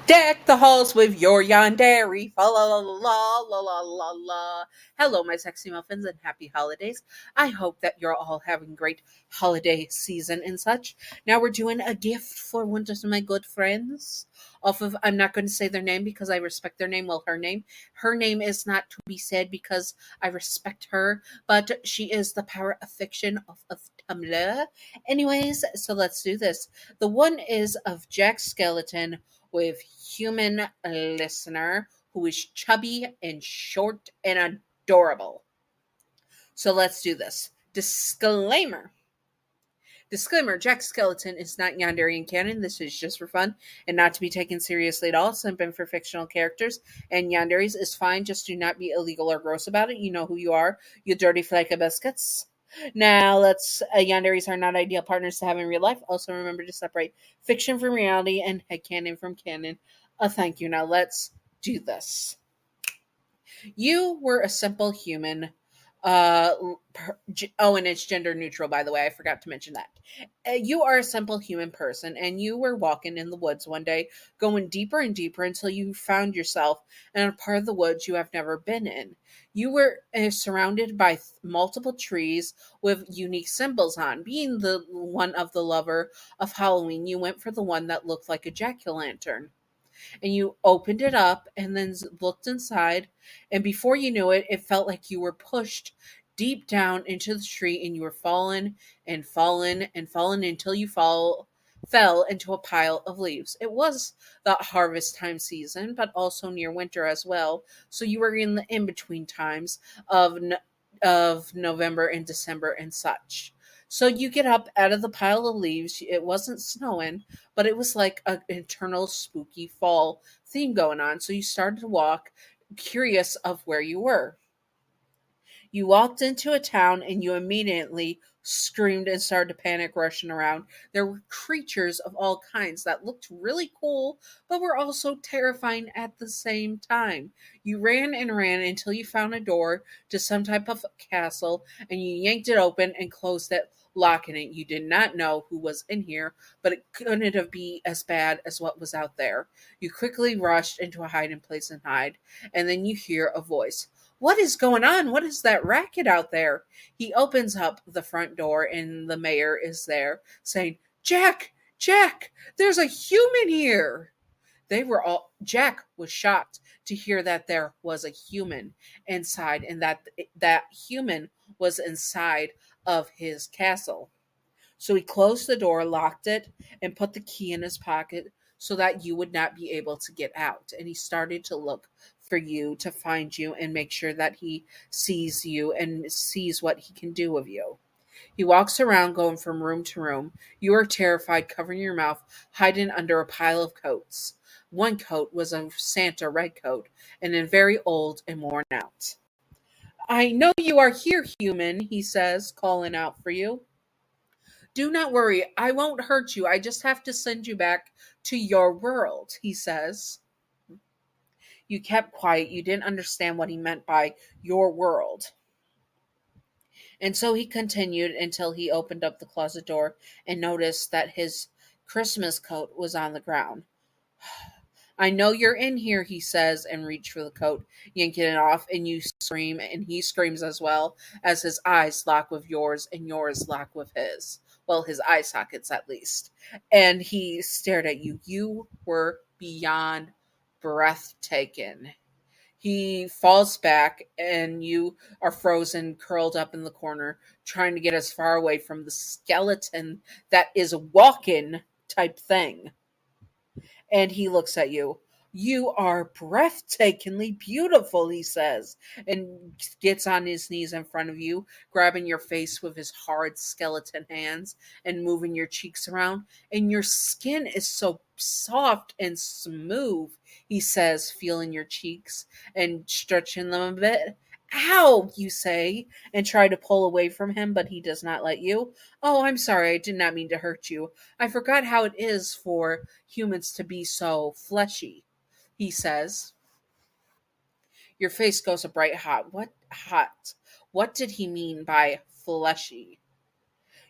Deck the halls with your Yandere. Fa la la la la la la la. Hello, my sexy muffins, and happy holidays. I hope that you're all having great holiday season and such. Now we're doing a gift for one of my good friends. Off of, I'm not going to say their name because I respect their name. Well, her name. Her name is not to be said because I respect her, but she is the power of fiction of Tumblr. Anyways, so let's do this. The one is of Jack Skellington with human listener who is chubby and short and adorable. So let's do this. Disclaimer. Disclaimer, Jack Skellington is not Yandere in canon. This is just for fun and not to be taken seriously at all, simping for fictional characters. And Yandere's is fine, just do not be illegal or gross about it. You know who you are, you dirty flake of biscuits. Now, Yandere's are not ideal partners to have in real life. Also, remember to separate fiction from reality and headcanon from canon. Thank you. Now, let's do this. You were a simple human. And it's gender neutral, by the way. I forgot to mention that. You are a simple human person, and you were walking in the woods one day, going deeper and deeper until you found yourself in a part of the woods you have never been in. You were surrounded by multiple trees with unique symbols on. Being the one of the lover of Halloween, you went for the one that looked like a jack-o'-lantern, and you opened it up and then looked inside, and before you knew it, it felt like you were pushed deep down into the tree, and you were fallen and fallen and fallen until you fell into a pile of leaves. It was the harvest time season, but also near winter as well, so you were in the in between times of November and December and such. So you get up out of the pile of leaves. It wasn't snowing, but it was like an internal spooky fall theme going on. So you started to walk, curious of where you were. You walked into a town and you immediately screamed and started to panic, rushing around. There were creatures of all kinds that looked really cool, but were also terrifying at the same time. You ran and ran until you found a door to some type of castle, and you yanked it open and closed it, locking it. You did not know who was in here, but it couldn't have been as bad as what was out there. You quickly rushed into a hiding place and hide, and then you hear a voice. What is going on? What is that racket out there? He opens up the front door and the mayor is there saying, Jack, Jack, there's a human here. Jack was shocked to hear that there was a human inside and that human was inside of his castle. So he closed the door, locked it, and put the key in his pocket so that you would not be able to get out. And he started to look for you, to find you, and make sure that he sees you and sees what he can do with you. He walks around going from room to room. You are terrified, covering your mouth, hiding under a pile of coats. One coat was a Santa red coat, and then very old and worn out. I know you are here, human, he says, calling out for you. Do not worry, I won't hurt you. I just have to send you back to your world, he says. You kept quiet. You didn't understand what he meant by your world. And so he continued until he opened up the closet door and noticed that his Christmas coat was on the ground. I know you're in here, he says, and reach for the coat, yanking it off, and you scream, and he screams as well, as his eyes lock with yours, and yours lock with his. Well, his eye sockets at least. And he stared at you. You were beyond breathtaking. He falls back, and you are frozen, curled up in the corner, trying to get as far away from the skeleton that is walking type thing. And he looks at you. You are breathtakingly beautiful, he says, and gets on his knees in front of you, grabbing your face with his hard skeleton hands and moving your cheeks around. And your skin is so soft and smooth, he says, feeling your cheeks and stretching them a bit. Ow, you say, and try to pull away from him, but he does not let you. Oh, I'm sorry, I did not mean to hurt you. I forgot how it is for humans to be so fleshy, he says. Your face goes a bright hot. What hot? What did he mean by fleshy?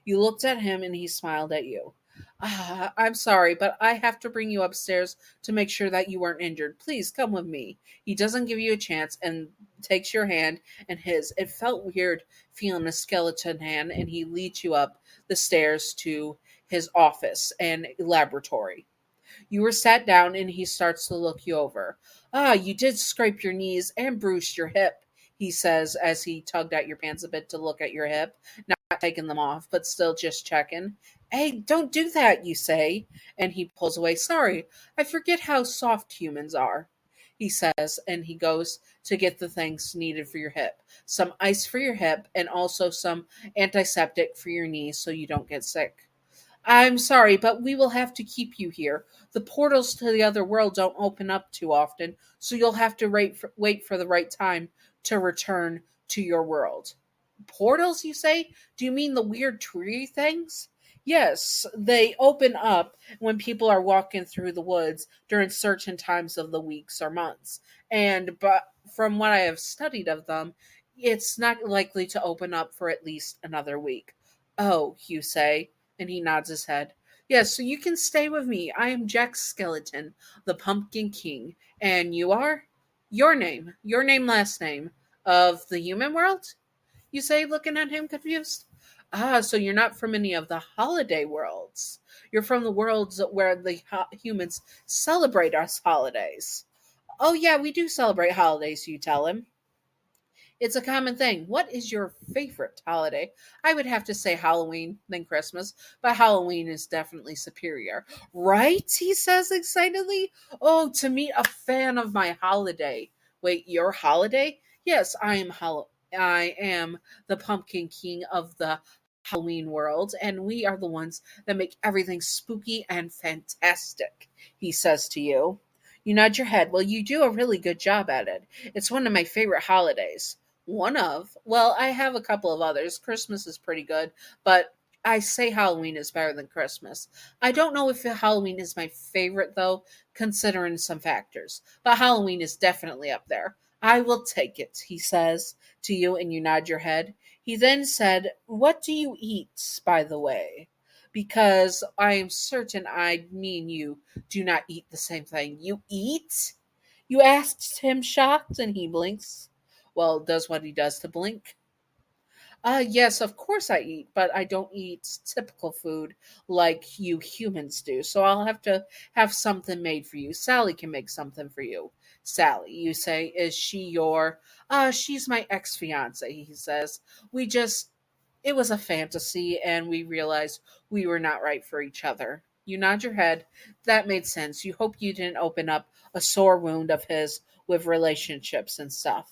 You looked at him and he smiled at you. I'm sorry, but I have to bring you upstairs to make sure that you weren't injured. Please come with me. He doesn't give you a chance and takes your hand and his. It felt weird feeling a skeleton hand, and he leads you up the stairs to his office and laboratory. You were sat down, and he starts to look you over. You did scrape your knees and bruised your hip, he says as he tugged at your pants a bit to look at your hip, not taking them off, but still just checking. Hey, don't do that, you say. And he pulls away. Sorry, I forget how soft humans are, he says, and he goes to get the things needed for your hip. Some ice for your hip, and also some antiseptic for your knees so you don't get sick. I'm sorry, but we will have to keep you here. The portals to the other world don't open up too often, so you'll have to wait for the right time to return to your world. Portals, you say? Do you mean the weird tree things? Yes, they open up when people are walking through the woods during certain times of the weeks or months. And but from what I have studied of them, it's not likely to open up for at least another week. Oh, you say, and he nods his head. Yes, so you can stay with me. I am Jack Skellington, the Pumpkin King. And you are? Your name, last name. Of the human world? You say, looking at him confused. So you're not from any of the holiday worlds. You're from the worlds where the humans celebrate us holidays. Oh, yeah, we do celebrate holidays, you tell him. It's a common thing. What is your favorite holiday? I would have to say Halloween, then Christmas, but Halloween is definitely superior. Right? He says excitedly. Oh, to meet a fan of my holiday. Wait, your holiday? Yes, I am the Pumpkin King of the Halloween world, and we are the ones that make everything spooky and fantastic, he says to you. You nod your head. Well, you do a really good job at it. It's one of my favorite holidays. One of? Well, I have a couple of others. Christmas is pretty good, but I say Halloween is better than Christmas. I don't know if Halloween is my favorite, though, considering some factors, but Halloween is definitely up there. I will take it, he says to you, and you nod your head. He then said, What do you eat, by the way? Because I am certain me and you do not eat the same thing. You eat? You asked him, shocked, and he blinks. Well, does what he does to blink. Yes, of course I eat, but I don't eat typical food like you humans do. So I'll have to have something made for you. Sally can make something for you. Sally, you say, is she your she's my ex-fiance, he says. We just it was a fantasy and we realized we were not right for each other. You nod your head. That made sense. You hope you didn't open up a sore wound of his with relationships and stuff.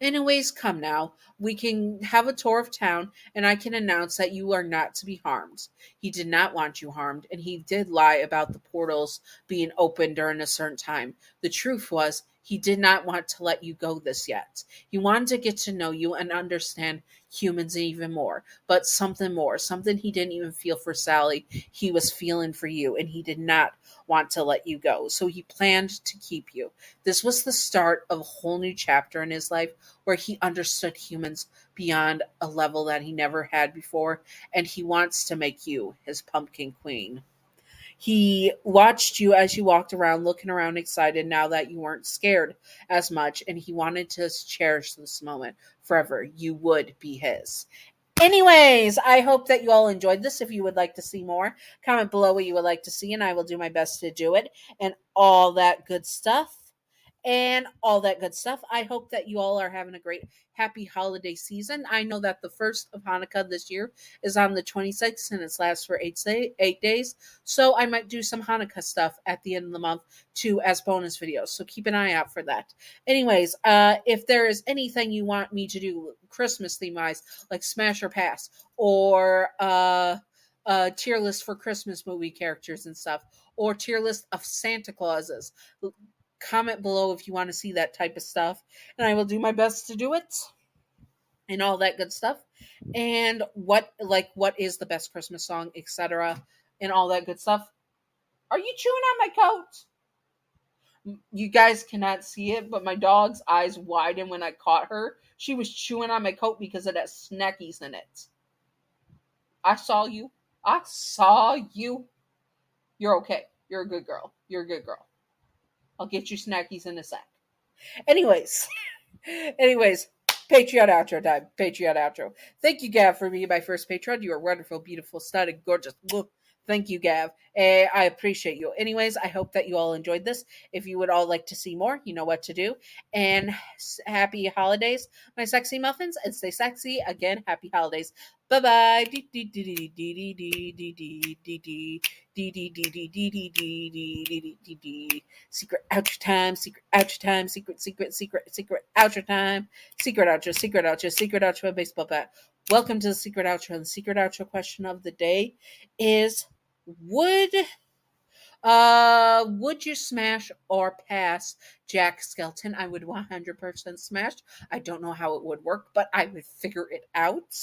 Anyways, come now. We can have a tour of town, and I can announce that you are not to be harmed. He did not want you harmed, and he did lie about the portals being open during a certain time. The truth was, he did not want to let you go this yet. He wanted to get to know you and understand humans even more, but something more, something he didn't even feel for Sally, he was feeling for you, and he did not want to let you go. So he planned to keep you. This was the start of a whole new chapter in his life where he understood humans beyond a level that he never had before, and he wants to make you his pumpkin queen. He watched you as you walked around, looking around excited now that you weren't scared as much, and he wanted to cherish this moment forever. You would be his. Anyways, I hope that you all enjoyed this. If you would like to see more, comment below what you would like to see, and I will do my best to do it and all that good stuff and all that good stuff. I hope that you all are having a great, happy holiday season. I know that the first of Hanukkah this year is on the 26th and it lasts for 8 days. So I might do some Hanukkah stuff at the end of the month too as bonus videos. So keep an eye out for that. Anyways, if there is anything you want me to do Christmas theme wise, like Smash or Pass or tier list for Christmas movie characters and stuff, or tier list of Santa Clauses, comment below if you want to see that type of stuff, and I will do my best to do it and all that good stuff. And what is the best Christmas song, etc., and all that good stuff. Are you chewing on my coat? You guys cannot see it, but my dog's eyes widened when I caught her. She was chewing on my coat because it has snackies in it. I saw you. I saw you. You're okay. You're a good girl. You're a good girl. I'll get you snackies in a sec. Anyways, anyways, Patreon outro time. Patreon outro. Thank you, Gav, for being my first patron. You are wonderful, beautiful, stunning, gorgeous. Thank you, Gav. I appreciate you. Anyways, I hope that you all enjoyed this. If you would all like to see more, you know what to do. And happy holidays, my sexy muffins, and stay sexy. Again, happy holidays. Bye bye. Secret outro time. Secret outro time. Secret outro time. Secret outro. Secret outro. Secret outro. Baseball bat. Welcome to the secret outro. And the secret outro question of the day is: Would would you smash or pass Jack Skellington? I would 100% smash. I don't know how it would work, but I would figure it out.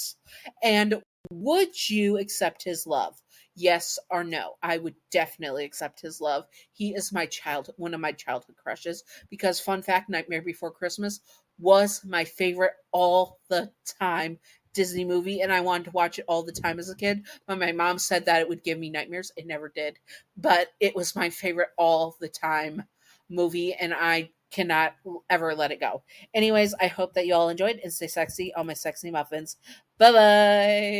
And would you accept his love? Yes or no? I would definitely accept his love. He is one of my childhood crushes. Because fun fact, Nightmare Before Christmas was my favorite all the time Disney movie, and I wanted to watch it all the time as a kid. But my mom said that it would give me nightmares. It never did. But it was my favorite all the time movie, and I cannot ever let it go. Anyways, I hope that you all enjoyed and stay sexy on my sexy muffins. Bye bye.